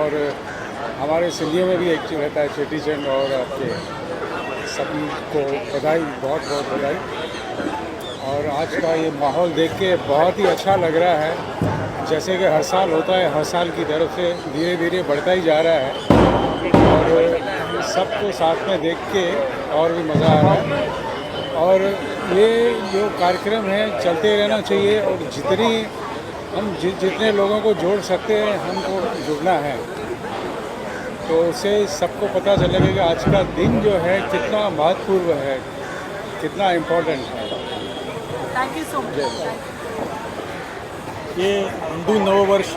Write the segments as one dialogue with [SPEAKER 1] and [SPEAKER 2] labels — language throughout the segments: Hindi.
[SPEAKER 1] और हमारे सिंधियों में भी एक जो रहता है चेटी चंड, और आपके सभी को बधाई, बहुत बहुत बधाई। और आज का ये माहौल देख के बहुत ही अच्छा लग रहा है, जैसे कि हर साल होता है, हर साल की तरफ से धीरे धीरे बढ़ता ही जा रहा है। और सबको साथ में देख के और भी मज़ा आ रहा है। और ये जो कार्यक्रम है चलते रहना चाहिए, और जितने लोगों को जोड़ सकते हैं हमको जुड़ना है, तो उससे सबको पता चलेगा कि आज का दिन जो है कितना महत्वपूर्ण है, कितना इम्पोर्टेंट है।
[SPEAKER 2] Thank you so much.
[SPEAKER 3] ये हिंदू नववर्ष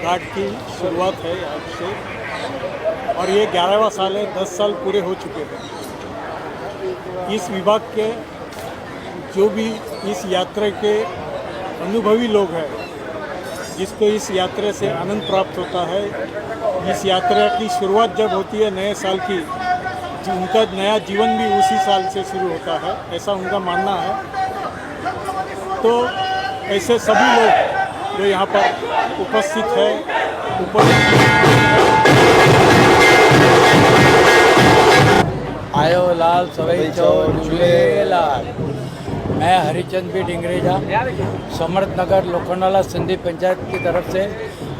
[SPEAKER 3] घाट की शुरुआत है आज से, और ये 11वां साल है। 10 साल पूरे हो चुके हैं। इस विभाग के जो भी इस यात्रा के अनुभवी लोग हैं, जिसको इस यात्रा से आनंद प्राप्त होता है, इस यात्रा की शुरुआत जब होती है नए साल की, उनका नया जीवन भी उसी साल से शुरू होता है, ऐसा उनका मानना है। तो ऐसे सभी लोग जो यहाँ पर उपस्थित है,
[SPEAKER 4] आयो लाल सवई चोर झूलेलाल। मैं हरिचंद बी डिंगरेजा, समर्थ नगर लोखंडवाला सिंधी पंचायत की तरफ से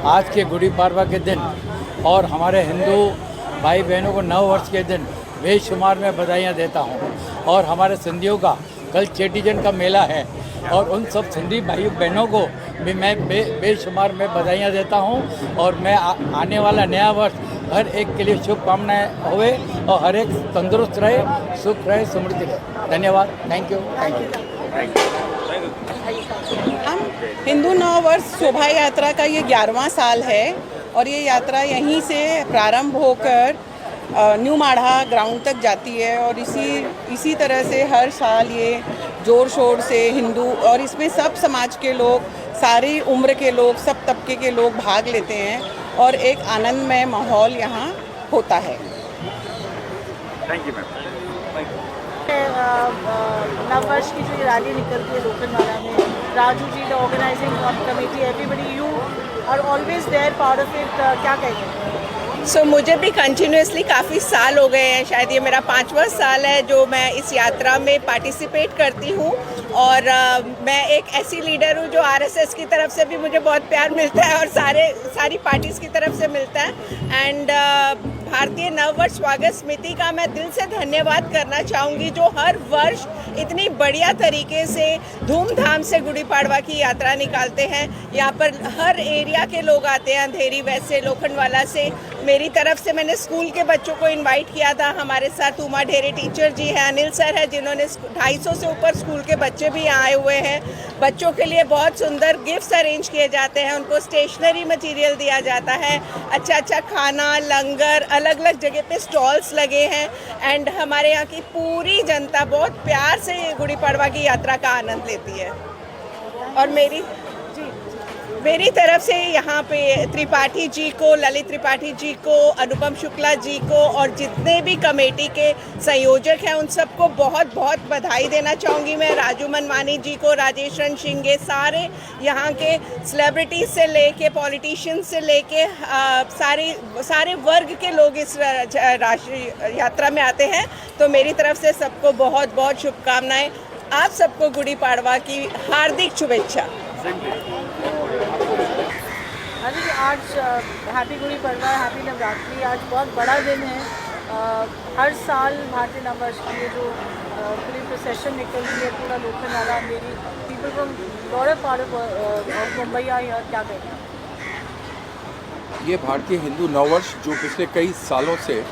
[SPEAKER 4] आज के गुड़ी पाड़वा के दिन और हमारे हिंदू भाई बहनों को नव वर्ष के दिन बेशुमार में बधाइयाँ देता हूँ। और हमारे सिंधियों का कल चेटीचंड का मेला है, और उन सब सिंधी भाई बहनों को भी मैं बेशुमार में बधाइयाँ देता हूँ। और मैं आने वाला नया वर्ष हर एक के लिए शुभकामनाएं होवे, और हर एक तंदुरुस्त रहे, सुख रहे, समृद्धि रहे। धन्यवाद। Thank you.
[SPEAKER 2] हम हिंदू नव वर्ष शोभा यात्रा का ये 11वां साल है, और ये यात्रा यहीं से प्रारंभ होकर न्यू माढ़ा ग्राउंड तक जाती है। और इसी तरह से हर साल ये ज़ोर शोर से हिंदू, और इसमें सब समाज के लोग, सारी उम्र के लोग, सब तबके के लोग भाग लेते हैं, और एक आनंदमय माहौल यहाँ होता है।
[SPEAKER 5] Thank you ma'am.
[SPEAKER 6] नववर्ष की जो रैली निकलती है लोखंडवाला में, Raju ji the organising committee, everybody, you are always there part of it, क्या कहेंगे?
[SPEAKER 7] मुझे भी कंटिन्यूसली काफ़ी साल हो गए हैं, शायद ये मेरा 5वां साल है जो मैं इस यात्रा में पार्टिसिपेट करती हूँ। और मैं एक ऐसी लीडर हूँ जो आरएसएस की तरफ से भी मुझे बहुत प्यार मिलता है, और सारी पार्टीज़ की तरफ से मिलता है। एंड भारतीय नववर्ष स्वागत समिति का मैं दिल से धन्यवाद करना चाहूँगी, जो हर वर्ष इतनी बढ़िया तरीके से धूमधाम से गुड़ी पाड़वा की यात्रा निकालते हैं। यहाँ पर हर एरिया के लोग आते हैं, अंधेरी वेस्ट से, लोखंडवाला से। मेरी तरफ से मैंने स्कूल के बच्चों को इनवाइट किया था। हमारे साथ उमा ढेरे टीचर जी हैं, अनिल सर है, जिन्होंने 250 से ऊपर स्कूल के बच्चे भी यहाँ आए हुए हैं। बच्चों के लिए बहुत सुंदर गिफ्ट्स अरेंज किए जाते हैं, उनको स्टेशनरी मटेरियल दिया जाता है, अच्छा खाना, लंगर, अलग अलग जगह पे स्टॉल्स लगे हैं। एंड हमारे यहाँ की पूरी जनता बहुत प्यार से गुड़ी पाड़वा की यात्रा का आनंद लेती है। और मेरी तरफ से यहाँ पे त्रिपाठी जी को, ललित त्रिपाठी जी को, अनुपम शुक्ला जी को, और जितने भी कमेटी के संयोजक हैं उन सबको बहुत बहुत बधाई देना चाहूँगी मैं। राजू मनवानी जी को, राजेश रणसिंगे, सारे यहाँ के सेलिब्रिटीज से लेके पॉलिटिशियंस से लेके सारे वर्ग के लोग इस राष्ट्रीय यात्रा में आते हैं। तो मेरी तरफ से सबको बहुत बहुत शुभकामनाएं। आप सबको गुड़ी पाड़वा की हार्दिक शुभेच्छा।
[SPEAKER 6] अरे आज हैप्पी गुड़ी पड़वा, हैप्पी नवरात्रि। आज बहुत बड़ा दिन है। हर साल भारतीय नववर्ष की जो पूरी प्रोसेशन निकलती है, पूरा लोखंडवाला, मेरी people from lot of part of Mumbai आए हैं। क्या कहेंगे?
[SPEAKER 8] ये भारतीय हिंदू नववर्ष जो पिछले कई सालों से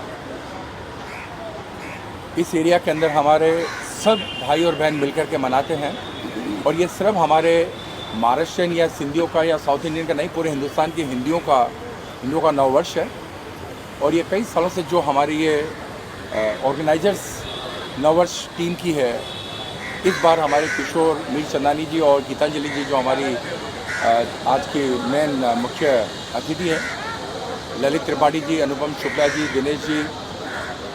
[SPEAKER 8] इस एरिया के अंदर हमारे सब भाई और बहन मिलकर के मनाते हैं। और ये सिर्फ हमारे महाराष्ट्रियन या सिंधियों का या साउथ इंडियन का नहीं, पूरे हिंदुस्तान के हिंदुओं का नववर्ष है। और ये कई सालों से जो हमारी ये ऑर्गेनाइजर्स नववर्ष टीम की है, इस बार हमारे किशोर मीर चंदानी जी और गीतांजलि जी जो हमारी आज की मेन मुख्य अतिथि हैं, ललित त्रिपाठी जी, अनुपम शुक्ला जी, दिनेश जी,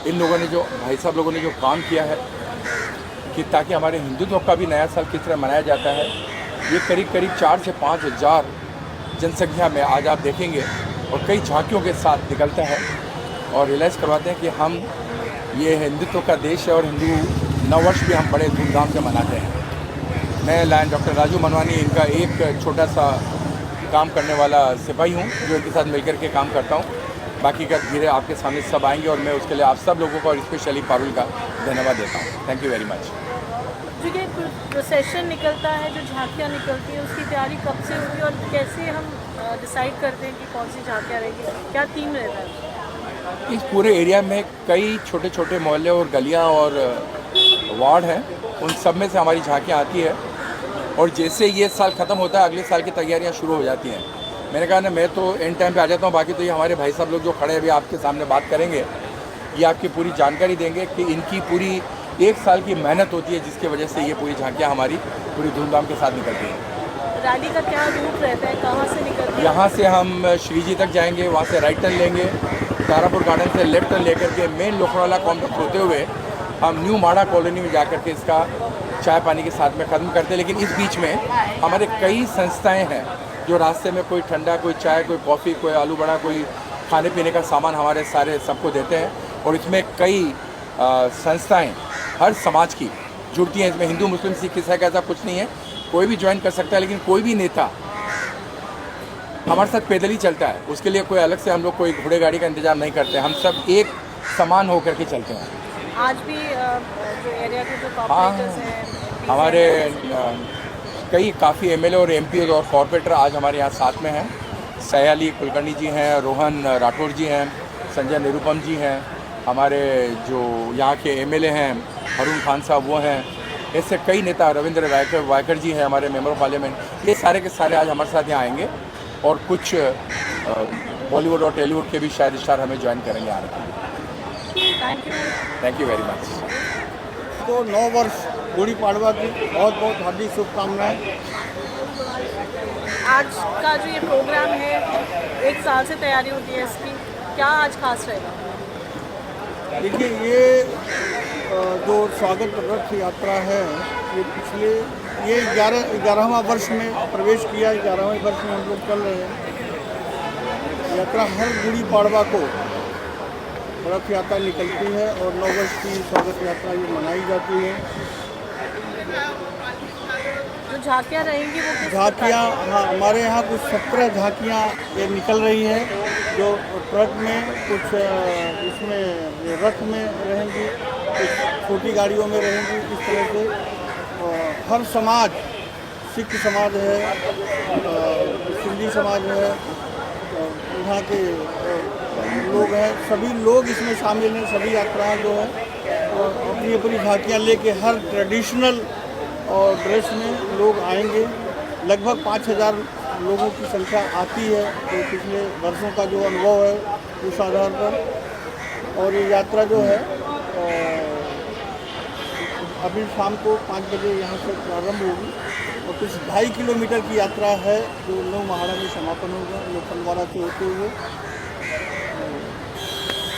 [SPEAKER 8] इन लोगों ने जो भाई साहब लोगों ने जो काम किया है कि ताकि हमारे हिंदुत्व का भी नया साल किस तरह मनाया जाता है, ये करीब 4 से 5 हज़ार जनसंख्या में आज आप देखेंगे। और कई झांकियों के साथ निकलता है और रियलाइज़ करवाते हैं कि हम ये हिंदुत्व का देश है और हिंदू नववर्ष भी हम बड़े धूमधाम से मनाते हैं। मैं लायन डॉक्टर राजू मनवानी इनका एक छोटा सा काम करने वाला सिपाही हूँ जो इनके साथ मिलकर के काम करता हूँ। बाकी का धीरे आपके सामने सब आएंगे और मैं उसके लिए आप सब लोगों को और स्पेशली पारुल का धन्यवाद देता हूँ। Thank you very much.
[SPEAKER 6] जो ये प्रोसेशन निकलता है, जो झांकियाँ निकलती हैं, उसकी तैयारी कब से होगी और कैसे हम डिसाइड करते हैं कि कौन सी झांकियाँ रहेगी, क्या थीम रहता है?
[SPEAKER 8] इस पूरे एरिया में कई छोटे छोटे मोहल्ले और गलियाँ और वार्ड हैं, उन सब में से हमारी झांकियाँ आती है और जैसे ये साल ख़त्म होता है अगले साल की तैयारियाँ शुरू हो जाती हैं। मैंने कहा ना, मैं तो एंड टाइम पे आ जाता हूँ, बाकी तो ये हमारे भाई साहब लोग जो खड़े अभी आपके सामने बात करेंगे, ये आपकी पूरी जानकारी देंगे कि इनकी पूरी एक साल की मेहनत होती है जिसकी वजह से ये पूरी झांकियाँ हमारी पूरी धूमधाम के साथ निकलती हैं।
[SPEAKER 6] रैली का क्या रूट रहता है, कहाँ से निकलती है?
[SPEAKER 8] यहाँ से हम श्रीजी तक जाएंगे, वहाँ से राइट टर्न लेंगे, तारापुर गार्डन से लेफ्ट टर्न लेकर के मेन लोखंडवाला कॉम्प्लेक्स होते हुए हम न्यू माड़ा कॉलोनी में जा के इसका चाय पानी के साथ में ख़त्म करते हैं। लेकिन इस बीच में हमारे कई संस्थाएं हैं जो रास्ते में कोई ठंडा, कोई चाय, कोई कॉफ़ी, कोई आलू बड़ा, कोई खाने पीने का सामान हमारे सारे सबको देते हैं और इसमें कई संस्थाएं हर समाज की जुड़ती हैं। इसमें हिंदू, मुस्लिम, सिख, ईसाई का ऐसा कुछ नहीं है, कोई भी ज्वाइन कर सकता है। लेकिन कोई भी नेता हमारे साथ पैदल ही चलता है, उसके लिए कोई अलग से हम लोग कोई घोड़े गाड़ी का इंतजाम नहीं करते, हम सब एक समान होकर के चलते हैं।
[SPEAKER 6] आज भी जो एरिया के जो कॉर्पोरेटर्स हैं,
[SPEAKER 8] हमारे कई काफ़ी एमएलए और एमपी और कॉर्पोरेटर आज हमारे यहाँ साथ में हैं। सयाली कुलकर्णी जी हैं, रोहन राठौर जी हैं, संजय निरुपम जी हैं, हमारे जो यहाँ के एमएलए हैं हरून खान साहब वो हैं, ऐसे कई नेता, रविंद्र वायकर जी हैं हमारे मेंबर ऑफ पार्लियामेंट, ये सारे के सारे आज हमारे साथ यहाँ आएंगे और कुछ बॉलीवुड और टॉलीवुड के भी शायद स्टार हमें ज्वाइन करेंगे आने के लिए। Thank you very much.
[SPEAKER 3] तो 9 वर्ष गुड़ी पाड़वा की बहुत बहुत हार्दिक शुभकामनाएं।
[SPEAKER 6] आज का जो ये प्रोग्राम है, एक साल से तैयारी होती है इसकी, क्या आज खास रहेगा?
[SPEAKER 3] देखिए, ये जो स्वागत रथ यात्रा है, ये 11वां वर्ष में प्रवेश किया, 11वें वर्ष में हम लोग चल रहे हैं। यात्रा हर गुड़ी पाड़वा को रथ यात्रा निकलती है और 9 वर्ष की स्वागत यात्रा ये मनाई जाती है।
[SPEAKER 6] जो झांकियाँ रहेंगी वो किस
[SPEAKER 3] झांकियाँ, हाँ, हमारे यहाँ कुछ 17 झांकियाँ ये निकल रही हैं, जो ट्रक में, कुछ इसमें रथ में रहेंगी, कुछ छोटी गाड़ियों में रहेंगी। इस तरह से हर समाज, सिख समाज है, सिंधी समाज है, यहाँ के लोग हैं, सभी लोग इसमें शामिल हैं। सभी यात्राएं जो है अपनी अपनी झांकियाँ लेके हर ट्रेडिशनल और ड्रेस में लोग आएंगे। लगभग 5000 लोगों की संख्या आती है, तो पिछले वर्षों का जो अनुभव है उस आधार पर। और ये यात्रा जो है अभी शाम को 5 बजे यहाँ से प्रारंभ होगी और कुछ 2.5 किलोमीटर की यात्रा है जो न्यू महाड़ा में समापन होगा, लोखंडवाला से होते हुए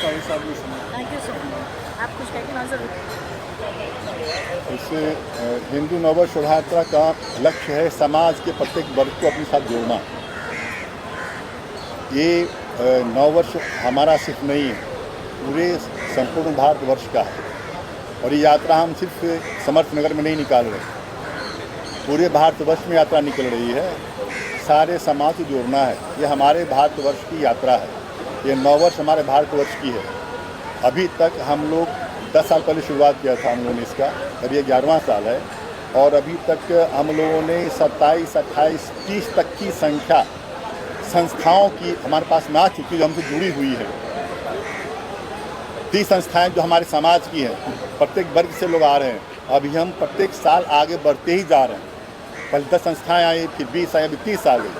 [SPEAKER 3] 7:30 में समापन।
[SPEAKER 6] Thank you so much. आप कुछ कहना ज़रूर।
[SPEAKER 9] इससे हिंदू नववर्ष शोभा यात्रा का लक्ष्य है समाज के प्रत्येक वर्ग को अपने साथ जोड़ना। ये नववर्ष हमारा सिर्फ नहीं है, पूरे संपूर्ण भारतवर्ष का है। और ये यात्रा हम सिर्फ समर्थ नगर में नहीं निकाल रहे, पूरे भारतवर्ष में यात्रा निकल रही है। सारे समाज को जोड़ना है, ये हमारे भारतवर्ष की यात्रा है। ये नववर्ष हमारे भारतवर्ष की है। अभी तक हम लोग 10 साल पहले शुरुआत किया था हम लोगों ने इसका, अब ये 11वां साल है। और अभी तक हम लोगों ने 27, 28, 30 तक की संख्या संस्थाओं की हमारे पास में आ चुकी, जो हमसे जुड़ी हुई है। 30 संस्थाएं जो हमारे समाज की हैं, प्रत्येक वर्ग से लोग आ रहे हैं। अभी हम प्रत्येक साल आगे बढ़ते ही जा रहे हैं। पहले 10 संस्थाएं आई, फिर 20 आई, अभी 30 आ गई।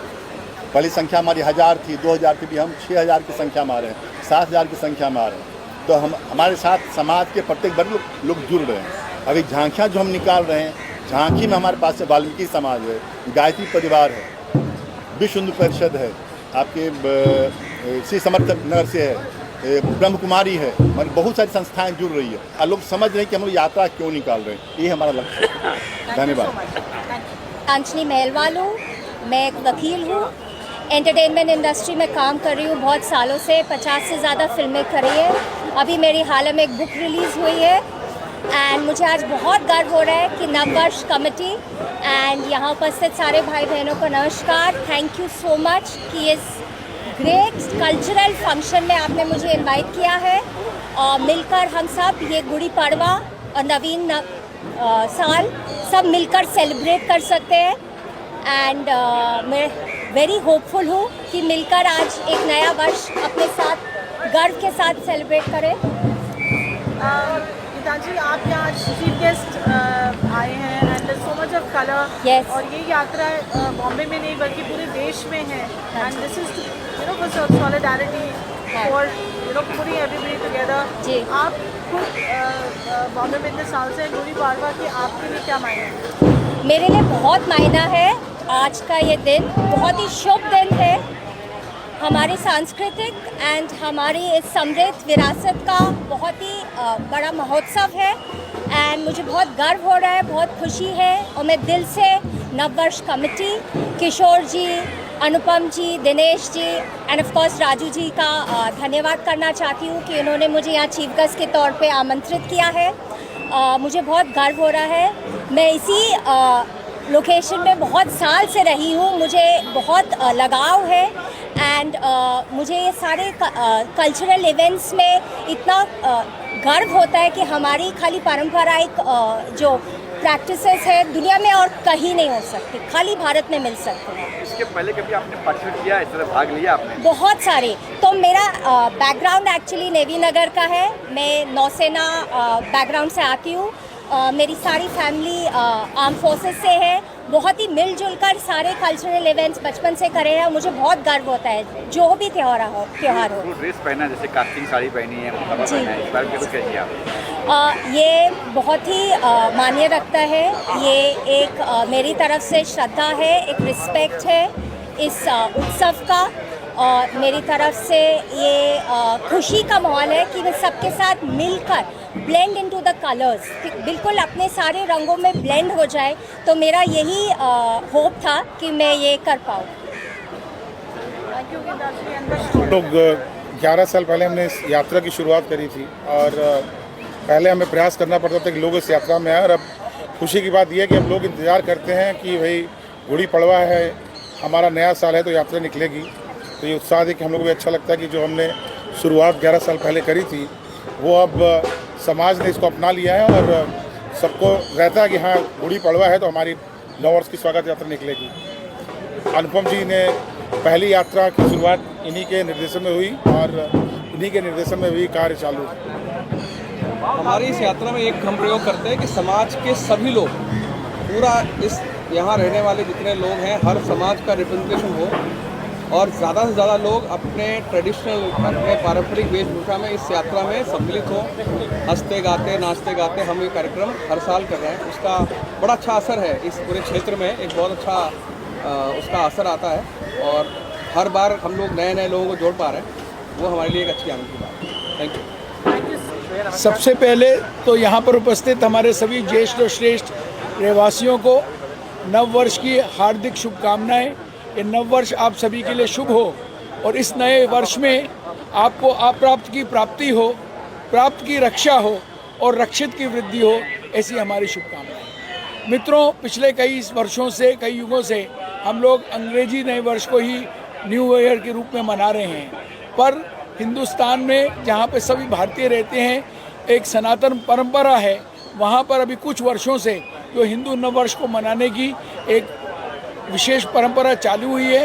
[SPEAKER 9] पहली संख्या हमारी 1000 थी, 2000 थी, भी हम 6000 की संख्या में आ रहे हैं, 7000 की संख्या में आ रहे हैं। तो हमारे साथ समाज के प्रत्येक वर्ग लोग जुड़ रहे हैं। अभी झांकियाँ जो हम निकाल रहे हैं, झांकी में हमारे पास से वाल्मीकि समाज है, गायत्री परिवार है, विश्व हिंदू परिषद है, आपके श्री समर्थ नगर से है, ब्रह्म कुमारी है, मतलब बहुत सारी संस्थाएं जुड़ रही है। और लोग समझ रहे हैं कि हम लोग यात्रा क्यों निकाल रहे हैं, ये हमारा लक्ष्य है। धन्यवाद।
[SPEAKER 10] अंजनी महलवाल हूँ, मैं एक वकील हूँ एंटरटेनमेंट इंडस्ट्री में काम कर रही हूँ बहुत सालों से, 50 से ज़्यादा फिल्में करी है। अभी मेरी हाल में एक बुक रिलीज़ हुई है एंड मुझे आज बहुत गर्व हो रहा है कि नववर्ष कमेटी एंड यहाँ उपस्थित सारे भाई बहनों को नमस्कार। थैंक यू सो मच कि इस ग्रेट कल्चरल फंक्शन में आपने मुझे इनवाइट किया है और मिलकर हम सब ये गुड़ी पड़वा और नवीन साल सब मिलकर सेलिब्रेट कर सकते हैं। एंड मैं वेरी होपफुल हूँ कि मिलकर आज एक नया वर्ष अपने साथ गर्व के साथ सेलिब्रेट करें।
[SPEAKER 6] गीता जी, आप यहाँ चीफ गेस्ट आए हैं and so much of colour.
[SPEAKER 10] Yes.
[SPEAKER 6] और ये यात्रा बॉम्बे में नहीं बल्कि पूरे देश में है and this is for solidarity for putting everybody together.
[SPEAKER 10] जी।
[SPEAKER 6] आप खुद बॉम्बे में इतने साल से गुड़ी पड़वा के आपके लिए क्या मायने है?
[SPEAKER 10] मेरे लिए बहुत मायना है आज का ये दिन, बहुत ही शुभ दिन है। हमारी सांस्कृतिक एंड हमारी इस समृद्ध विरासत का बहुत ही बड़ा महोत्सव है एंड मुझे बहुत गर्व हो रहा है, बहुत खुशी है और मैं दिल से नववर्ष committee, Kishore ji, Anupam ji, Dinesh ji and of course Raju ji का धन्यवाद करना चाहती हूँ कि उन्होंने मुझे यहाँ चीफ गेस्ट के तौर पे आमंत्रित किया है। मुझे बहुत गर्व हो रहा है। मैं इसी लोकेशन में बहुत साल से रही हूँ, मुझे बहुत लगाव है एंड मुझे ये सारे कल्चरल इवेंट्स में इतना गर्व होता है कि हमारी खाली पारंपरिक जो प्रैक्टिसेस है दुनिया में और कहीं नहीं हो सकती, खाली भारत में मिल सकते हैं।
[SPEAKER 5] इसके पहले कभी आपने पार्टिसिपेट किया, इस तरह भाग लिया आपने?
[SPEAKER 10] बहुत सारे। तो मेरा बैकग्राउंड एक्चुअली नेवी नगर का है, मैं नौसेना बैकग्राउंड से आती हूँ। मेरी सारी फैमिली आर्म फोर्सेस से है। बहुत ही मिलजुल कर सारे कल्चरल इवेंट्स बचपन से करे हैं। मुझे बहुत गर्व होता है जो भी त्यौहार हो।
[SPEAKER 5] ड्रेस पहना, जैसे कास्टिंग साड़ी पहनी है, मुखबा पहना है, इस बार कैसे किया आप?
[SPEAKER 10] ये बहुत ही मान्य रखता है। ये एक मेरी तरफ से श्रद्धा है, एक रिस्पेक्ट है इस उत्सव का और मेरी तरफ से ये खुशी का माहौल है कि मैं सबके साथ मिलकर ब्लेंड इनटू द कलर्स, बिल्कुल अपने सारे रंगों में ब्लेंड हो जाए। तो मेरा यही होप था कि मैं ये कर पाऊँ।
[SPEAKER 1] लोग 11 साल पहले हमने इस यात्रा की शुरुआत करी थी और पहले हमें प्रयास करना पड़ता था कि लोग इस यात्रा में आए और अब खुशी की बात यह है कि अब लोग इंतज़ार करते हैं कि भाई गुड़ी पड़वा है, हमारा नया साल है तो यात्रा निकलेगी। तो ये उत्साह देख के हम लोग को भी अच्छा लगता है कि जो हमने शुरुआत 11 साल पहले करी थी वो अब समाज ने इसको अपना लिया है और सबको रहता है कि हाँ गुड़ी पड़वा है तो हमारी नववर्ष की स्वागत यात्रा निकलेगी। अनुपम जी ने पहली यात्रा की शुरुआत इन्हीं के निर्देशन में हुई और इन्हीं के निर्देशन में भी कार्य चालू है।
[SPEAKER 3] हमारी इस यात्रा में एक हम प्रयोग करते हैं कि समाज के सभी लोग, पूरा इस यहाँ रहने वाले जितने लोग हैं, हर समाज का रिप्रेजेंटेशन हो और ज़्यादा से ज़्यादा लोग अपने ट्रेडिशनल, अपने पारंपरिक वेशभूषा में इस यात्रा में सम्मिलित हों, हंसते गाते नाचते गाते। हम ये कार्यक्रम हर साल कर रहे हैं, उसका बड़ा अच्छा असर है इस पूरे क्षेत्र में, एक बहुत अच्छा उसका असर आता है और हर बार हम लोग नए नए लोगों को जोड़ पा रहे हैं, वो हमारे लिए एक अच्छी आनंद की बात है। Thank you.
[SPEAKER 4] सबसे पहले तो यहाँ पर उपस्थित हमारे सभी ज्येष्ठ और श्रेष्ठ रहवासियों को नव वर्ष की हार्दिक शुभकामनाएं। ये नव वर्ष आप सभी के लिए शुभ हो और इस नए वर्ष में आपको अप्राप्त की प्राप्ति हो, प्राप्त की रक्षा हो और रक्षित की वृद्धि हो, ऐसी हमारी शुभकामनाएं। मित्रों, पिछले कई वर्षों से, कई युगों से हम लोग अंग्रेजी नए वर्ष को ही न्यू ईयर के रूप में मना रहे हैं, पर हिंदुस्तान में जहाँ पे सभी भारतीय रहते हैं एक सनातन परंपरा है, वहाँ पर अभी कुछ वर्षों से जो हिंदू नव वर्ष को मनाने की एक विशेष परंपरा चालू हुई है।